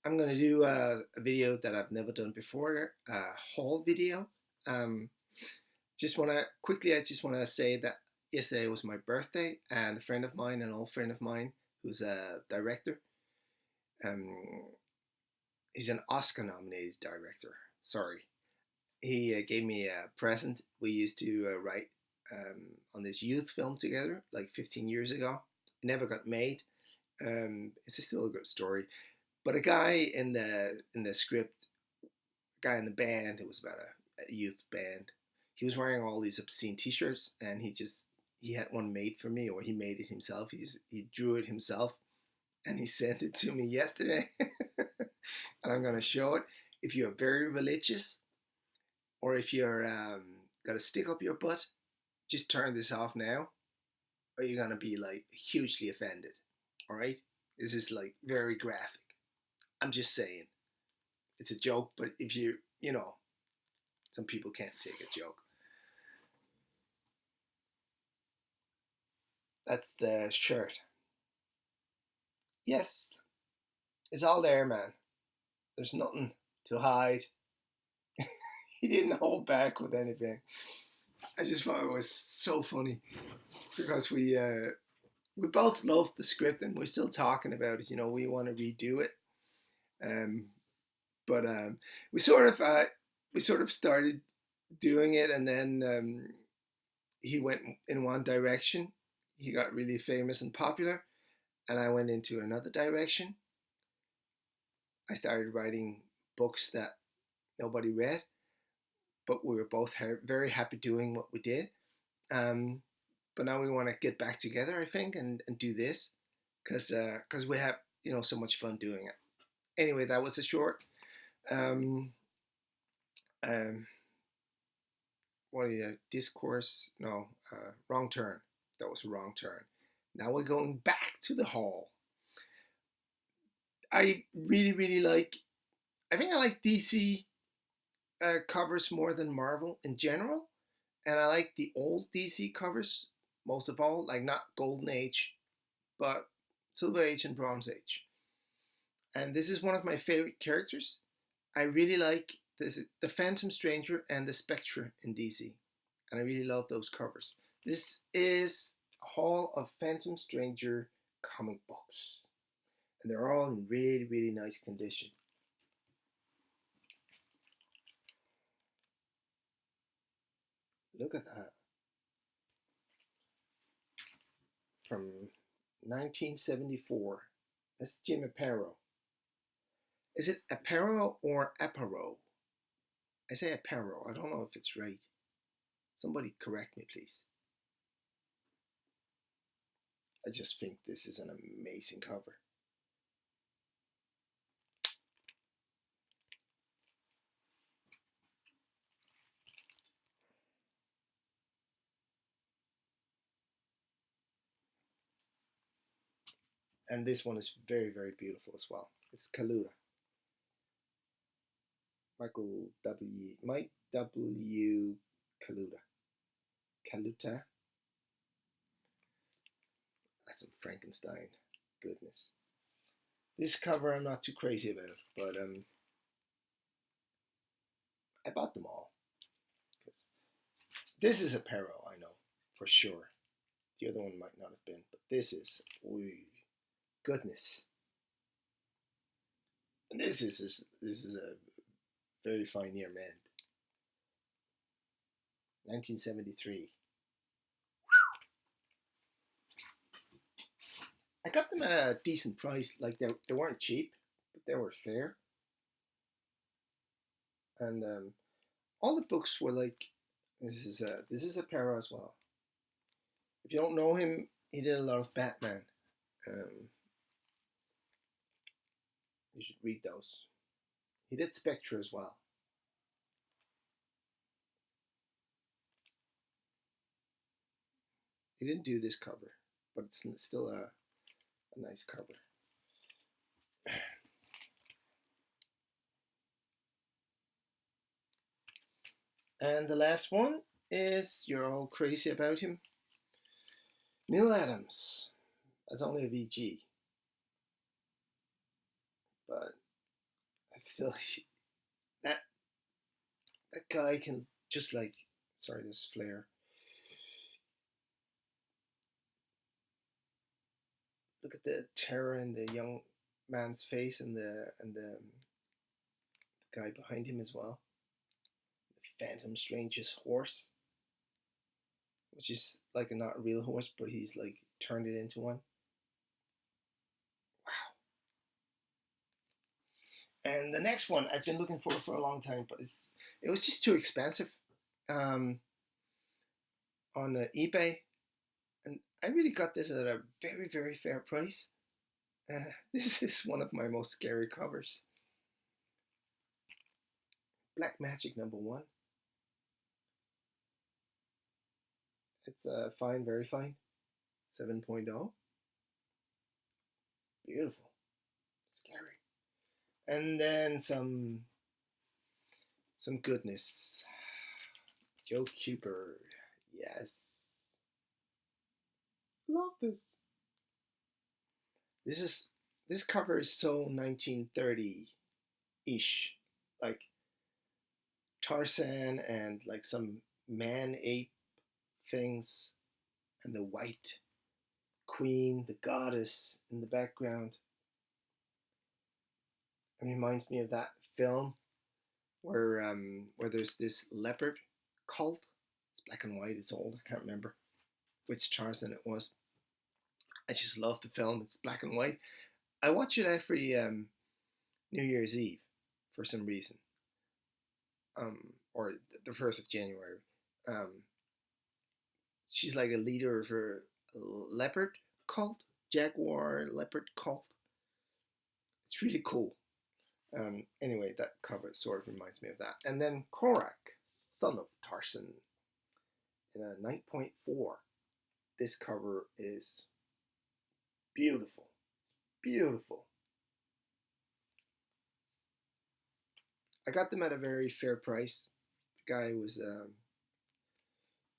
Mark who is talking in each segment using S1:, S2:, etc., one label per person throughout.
S1: I'm going to do a video that I've never done before, a haul video. Um, just want to quickly, I just want to say that yesterday was my birthday, and a friend of mine, an old friend of mine, who's a director, um, he's an Oscar-nominated director. Sorry, he gave me a present. We used to write on this youth film together, like 15 years ago. It never got made. It's still a good story. But a guy in the script, a guy in the band, it was about a youth band. He was wearing all these obscene T-shirts, and he had one made for me, or he made it himself. He drew it himself, and he sent it to me yesterday, and I'm gonna show it. If you're very religious, or if you're got a stick up your butt, just turn this off now, or you're gonna be like hugely offended. All right, this is like very graphic. I'm just saying. It's a joke, but if some people can't take a joke. That's the shirt. Yes, it's all there, man. There's nothing to hide. He didn't hold back with anything. I just thought it was so funny because we both loved the script and we're still talking about it. We want to redo it, um, but we sort of started doing it, and then he went in one direction. He got really famous and popular, and I went into another direction. I started writing books that nobody read, but we were both very happy doing what we did. Um, but now we want to get back together, I think, and do this because we have so much fun doing it. Anyway, that was a short. Um, um, what are you? Discourse? No, wrong turn. That was a wrong turn. Now we're going back to the hall. I really, really like. I think I like DC covers more than Marvel in general, and I like the old DC covers most of all. Like not Golden Age, but Silver Age and Bronze Age. And this is one of my favorite characters. I really like the Phantom Stranger and the Spectre in DC, and I really love those covers. This is a haul of Phantom Stranger comic books, and they're all in really, really nice condition. Look at that. From 1974. That's Jim Aparo. Is it Aparo or Aparo? I say Aparo. I don't know if it's right. Somebody correct me, please. I just think this is an amazing cover. And this one is very, very beautiful as well. It's Kaluta. Mike W. Kaluta. Kaluta. That's some Frankenstein goodness. This cover I'm not too crazy about, but I bought them all because this is a Aparo, I know for sure. The other one might not have been, but this is, ooh, goodness. And this is a very fine year, man. 1973. I got them at a decent price. Like they weren't cheap, but they were fair. And all the books were like this is a Aparo as well. If you don't know him, he did a lot of Batman. Um, you should read those. He did Spectre as well. He didn't do this cover, but it's still a nice cover. And the last one is you're all crazy about him. Neil Adams. That's only a VG. But still that that guy can just like, sorry, this flare. Look at the terror in the young man's face and the guy behind him as well. The Phantom Strange's horse, which is like a not a real horse, but he's like turned it into one. And the next one I've been looking for a long time, but it was just too expensive um, on eBay, and I really got this at a very very fair price. This is one of my most scary covers. Black Magic #1. It's fine, very fine. 7.0. Beautiful. Scary. And then some goodness. Joe Cupid. Yes. Love this. This cover is so 1930-ish. Like Tarzan and like some man ape things, and the white queen, the goddess in the background. It reminds me of that film where there's this leopard cult. It's black and white. It's old. I can't remember which Tarzan it was. I just love the film. It's black and white. I watch it every New Year's Eve for some reason, or the 1st of January. She's like a leader of a leopard cult, jaguar leopard cult. It's really cool. Anyway, that cover sort of reminds me of that. And then Korak, son of Tarzan, in a 9.4. This cover is beautiful. It's beautiful. I got them at a very fair price. The guy was,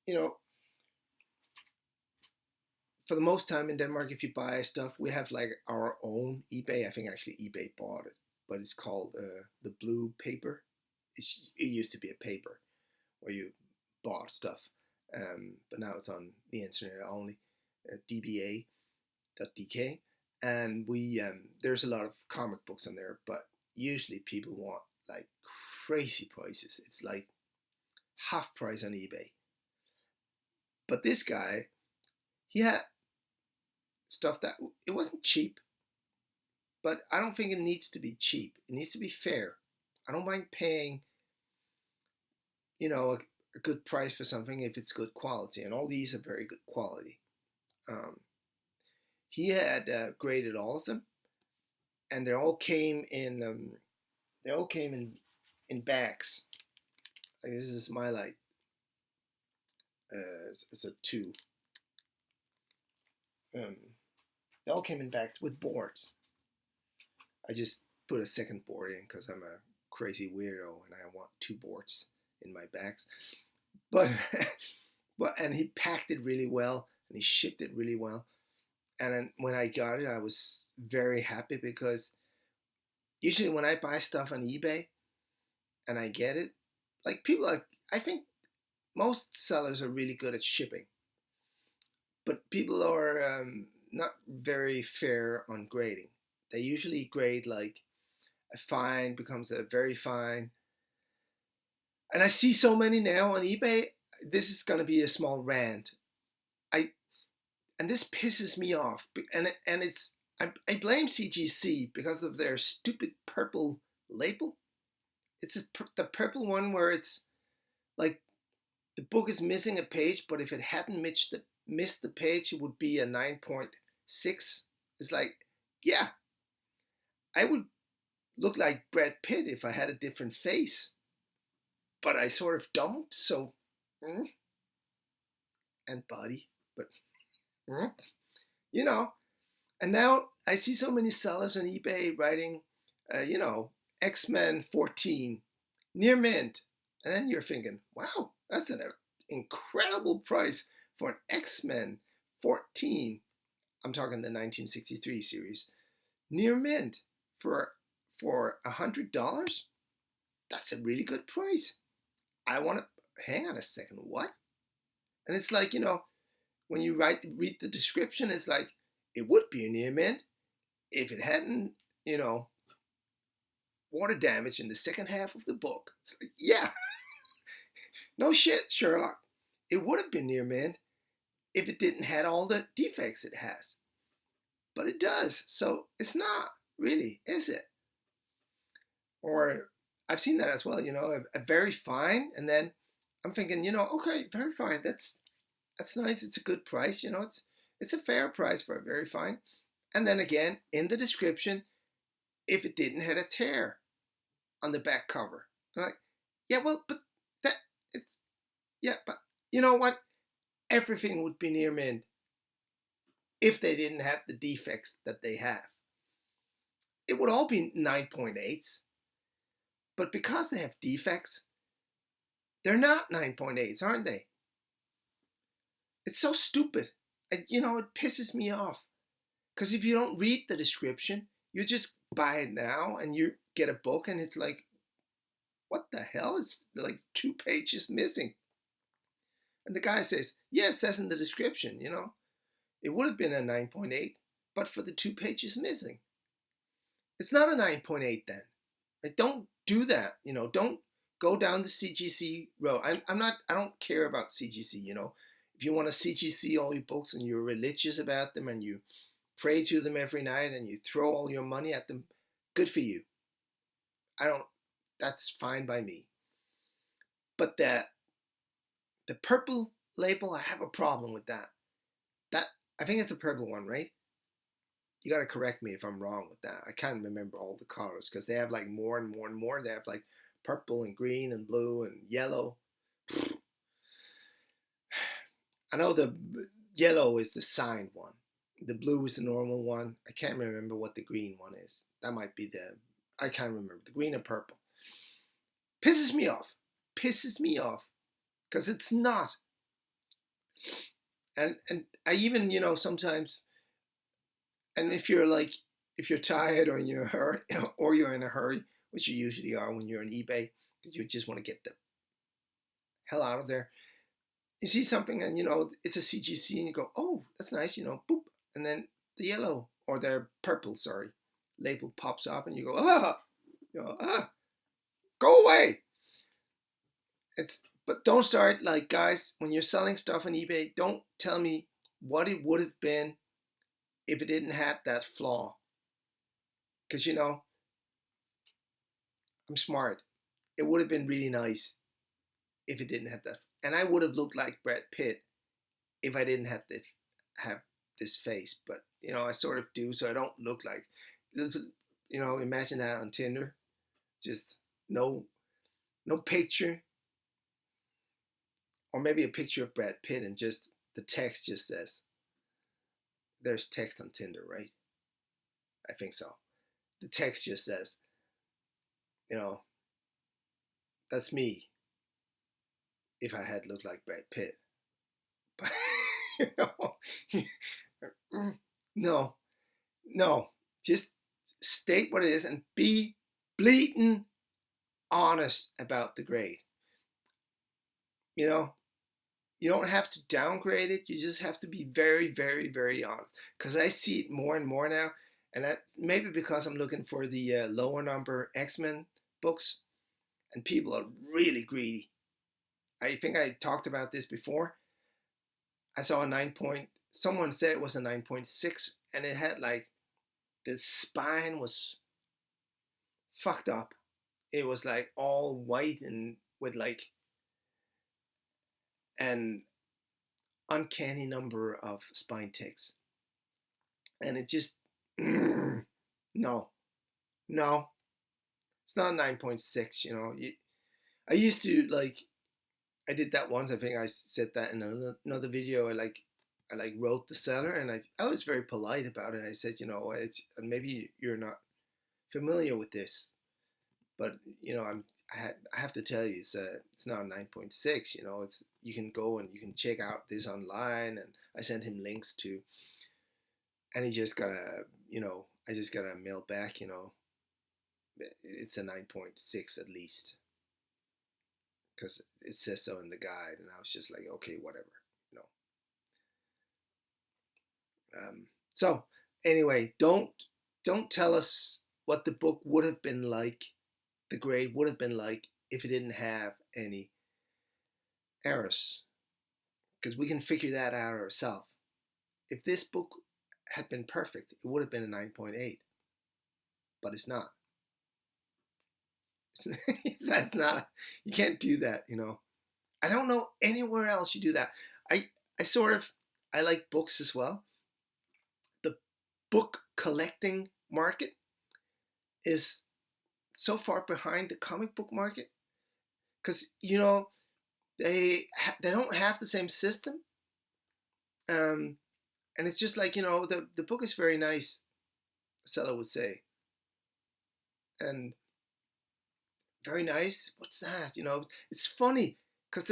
S1: you know, for the most time in Denmark, if you buy stuff, we have like our own eBay. I think actually eBay bought it, but it's called the Blue Paper. It used to be a paper where you bought stuff, but now it's on the internet only, dba.dk, and we there's a lot of comic books on there, but usually people want like crazy prices. It's like half price on eBay. But this guy, he had stuff that it wasn't cheap, but I don't think it needs to be cheap. It needs to be fair. I don't mind paying, a good price for something if it's good quality, and all these are very good quality. He had graded all of them, and they all came in bags. Like this is my light. It's a 2. They all came in bags with boards. I just put a second board in because I'm a crazy weirdo and I want 2 boards in my bags. But and he packed it really well and he shipped it really well. And then when I got it, I was very happy because usually when I buy stuff on eBay and I get it, like I think most sellers are really good at shipping, but people are not very fair on grading. They usually grade like a fine becomes a very fine. And I see so many now on eBay. This is going to be a small rant. And this pisses me off. And I blame CGC because of their stupid purple label. It's the purple one where it's like the book is missing a page, but if it hadn't missed the page, it would be a 9.6. It's like, yeah, I would look like Brad Pitt if I had a different face, but I sort of don't. So, and body, but And now I see so many sellers on eBay writing, X-Men 14 near mint, and then you're thinking, wow, that's an incredible price for an X-Men 14. I'm talking the 1963 series, near mint for for $100, that's a really good price. I want to, hang on a second, what? And it's like, when you read the description, it's like, it would be a near mint if it hadn't, you know, water damage in the second half of the book. It's like, yeah, no shit, Sherlock. It would have been near mint if it didn't had all the defects it has. But it does. So it's not really, is it? Or I've seen that as well, a very fine, and then I'm thinking, okay, very fine. That's nice. It's a good price, it's a fair price for a very fine. And then again, in the description, if it didn't have a tear on the back cover. I'm like, yeah, well, but that it's yeah, but you know what? Everything would be near mint if they didn't have the defects that they have. It would all be 9.8s, but because they have defects, they're not 9.8s, aren't they? It's so stupid. It pisses me off. Because if you don't read the description, you just buy it now and you get a book and it's like, what the hell? It's like 2 pages missing. And the guy says, yeah, it says in the description, it would have been a 9.8, but for the 2 pages missing. It's not a 9.8 then. Don't do that. Don't go down the CGC road. I don't care about CGC, If you want to CGC all your books and you're religious about them and you pray to them every night and you throw all your money at them, good for you. That's fine by me. But the purple label, I have a problem with that. I think it's the purple one, right? You got to correct me if I'm wrong with that. I can't remember all the colors because they have like more and more and more. They have like purple and green and blue and yellow. I know the yellow is the signed one. The blue is the normal one. I can't remember what the green one is. That might be I can't remember. The green and purple. Pisses me off. Pisses me off. Because it's not. And I even, sometimes, and if you're tired or you're in a hurry, which you usually are when you're on eBay, because you just want to get the hell out of there. You see something and it's a CGC and you go, oh, that's nice, boop, and then the yellow or the purple, label pops up and you go, go away. But don't start like, guys, when you're selling stuff on eBay, don't tell me what it would have been if it didn't have that flaw. Because I'm smart. It would have been really nice if it didn't have that. And I would have looked like Brad Pitt if I didn't have this face. But, I sort of do, so I don't look like, imagine that on Tinder. Just no picture. Or maybe a picture of Brad Pitt and just the text just says, there's text on Tinder, right? I think so. The text just says, that's me if I had looked like Brad Pitt. But, no, just state what it is and be bleating honest about the grade. You don't have to downgrade it. You just have to be very, very, very honest. Because I see it more and more now. And that maybe because I'm looking for the lower number X-Men books. And people are really greedy. I think I talked about this before. I saw someone said it was a 9.6. And it had like, the spine was fucked up. It was like all white and with like an uncanny number of spine ticks. And it just, no, it's not 9.6, I used to I did that once. I think I said that in another video. I wrote the seller and I was very polite about it. I said, maybe you're not familiar with this, but I have to tell you, it's not a 9.6. You can go and you can check out this online, and I sent him links to, and he just got I just got a mail back, it's a 9.6 at least, because it says so in the guide, and I was just like, okay, whatever, you know. So anyway, don't tell us what the book would have been like, the grade would have been like if it didn't have any errors, because we can figure that out ourselves. If this book had been perfect, it would have been a 9.8, but it's not. That's not. You can't do that, you know. I don't know anywhere else you do that. I I sort of I like books as well. The book collecting market is so far behind the comic book market because you know they don't have the same system, um, and it's just like, you know, the book is very nice, seller would say, and very nice. What's that? You know, it's funny because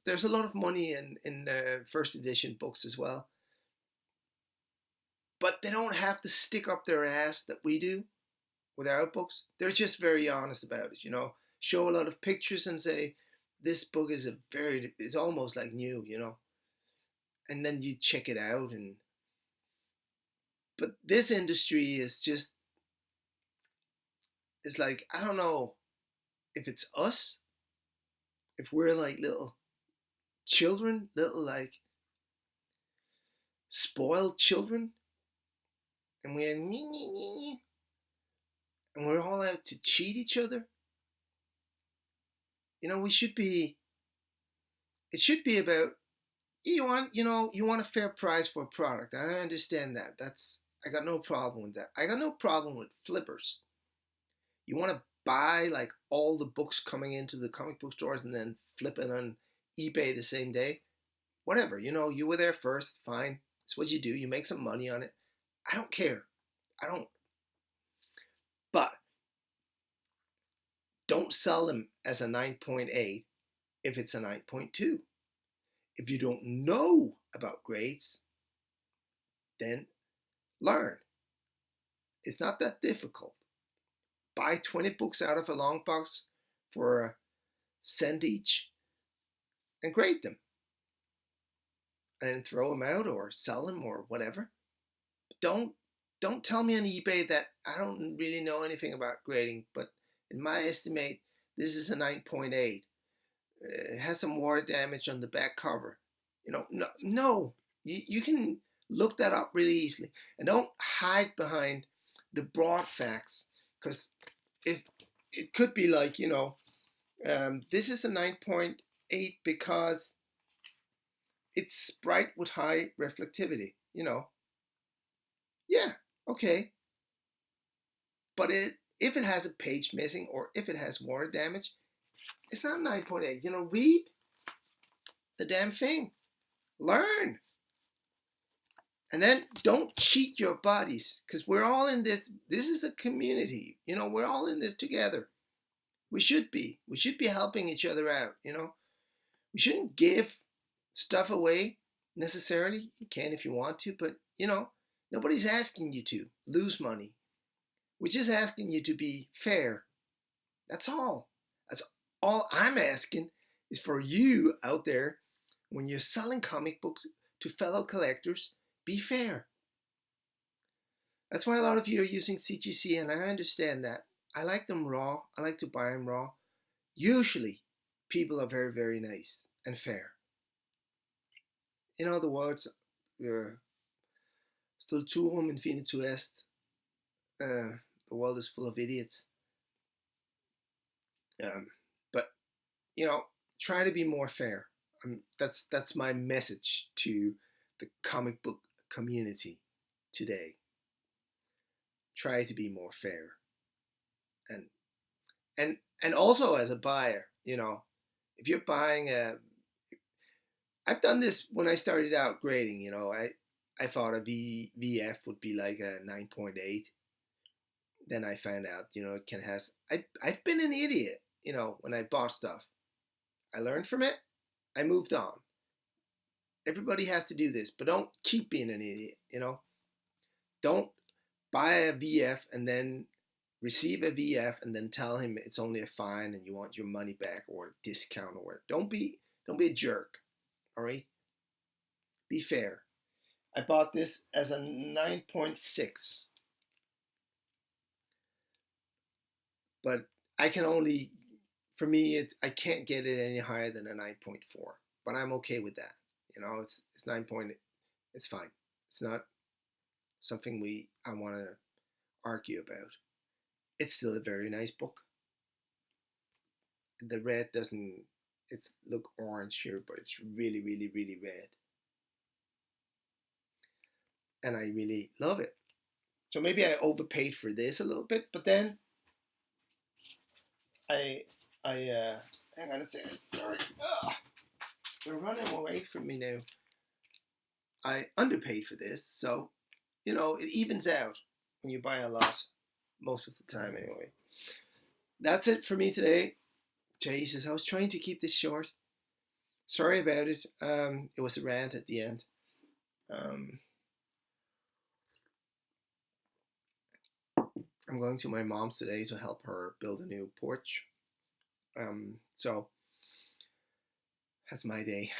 S1: there's a lot of money in first edition books as well, but they don't have to stick up their ass that we do with our books. They're just very honest about it. You know, show a lot of pictures and say this book is it's almost like new. You know, and then you check it out, and but this industry is just, it's like, I don't know if it's us, if we're like little children, little like spoiled children, and we're all out to cheat each other. You know, we should be. It should be about, you want a fair price for a product. I understand that. I got no problem with that. I got no problem with flippers. You want to buy like all the books coming into the comic book stores and then flip it on eBay the same day. Whatever, you know, you were there first, fine. It's what you do. You make some money on it. I don't care. I don't. But don't sell them as a 9.8 if it's a 9.2. If you don't know about grades, then learn. It's not that difficult. Buy 20 books out of a long box for a cent each and grade them and throw them out or sell them or whatever. Don't don't tell me on eBay that I don't really know anything about grading, but in my estimate, this is a 9.8. It has some water damage on the back cover. You know, no. You can look that up really easily, and don't hide behind the broad facts, because it could be like, you know, this is a 9.8 because it's bright with high reflectivity. You know, yeah, okay, but if it has a page missing or if it has water damage, it's not 9.8. You know, read the damn thing, learn. And then don't cheat your buddies, because we're all in this. This is a community. You know, we're all in this together. We should be. We should be helping each other out. You know, we shouldn't give stuff away necessarily. You can if you want to, but you know, nobody's asking you to lose money. We're just asking you to be fair. That's all. That's all I'm asking is for you out there, when you're selling comic books to fellow collectors, be fair. That's why a lot of you are using CGC, and I understand that. I like them raw. I like to buy them raw. Usually, people are very, very nice and fair. In other words, stulturum infinitu est. The world is full of idiots. But you know, try to be more fair. That's my message to the comic book community today. Try to be more fair, and and also as a buyer, you know, if you're buying I've done this when I started out grading. You know, I thought a VF would be like a 9.8. Then I found out, you know, it can has. I've been an idiot, you know, when I bought stuff. I learned from it. I moved on. Everybody has to do this, but don't keep being an idiot, you know. Don't buy a VF and then receive a VF and then tell him it's only a fine and you want your money back or a discount or whatever. Don't be a jerk. All right? Be fair. I bought this as a 9.6, but I can only, for me, I can't get it any higher than a 9.4. But I'm okay with that. It's 9 point. It's fine. It's not something I want to argue about. It's still a very nice book. The red doesn't it's look orange here, but it's really, really, really red, and I really love it. So maybe I overpaid for this a little bit, but then I hang on a second. Sorry, they're running away from me now. I underpaid for this, so it evens out when you buy a lot, most of the time anyway. That's it for me today. Jesus, I was trying to keep this short. Sorry about it. It was a rant at the end. Um, I'm going to my mom's today to help her build a new porch. So that's my day.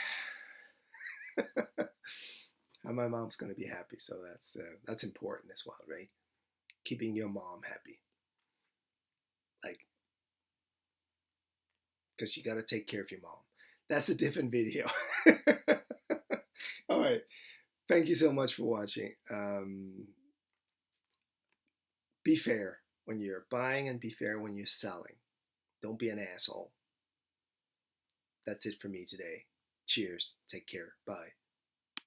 S1: And my mom's going to be happy, so that's important as well, right? Keeping your mom happy, like, because you got to take care of your mom. That's a different video. All right. Thank you so much for watching. Be fair when you're buying and be fair when you're selling. Don't be an asshole. That's it for me today. Cheers. Take care. Bye.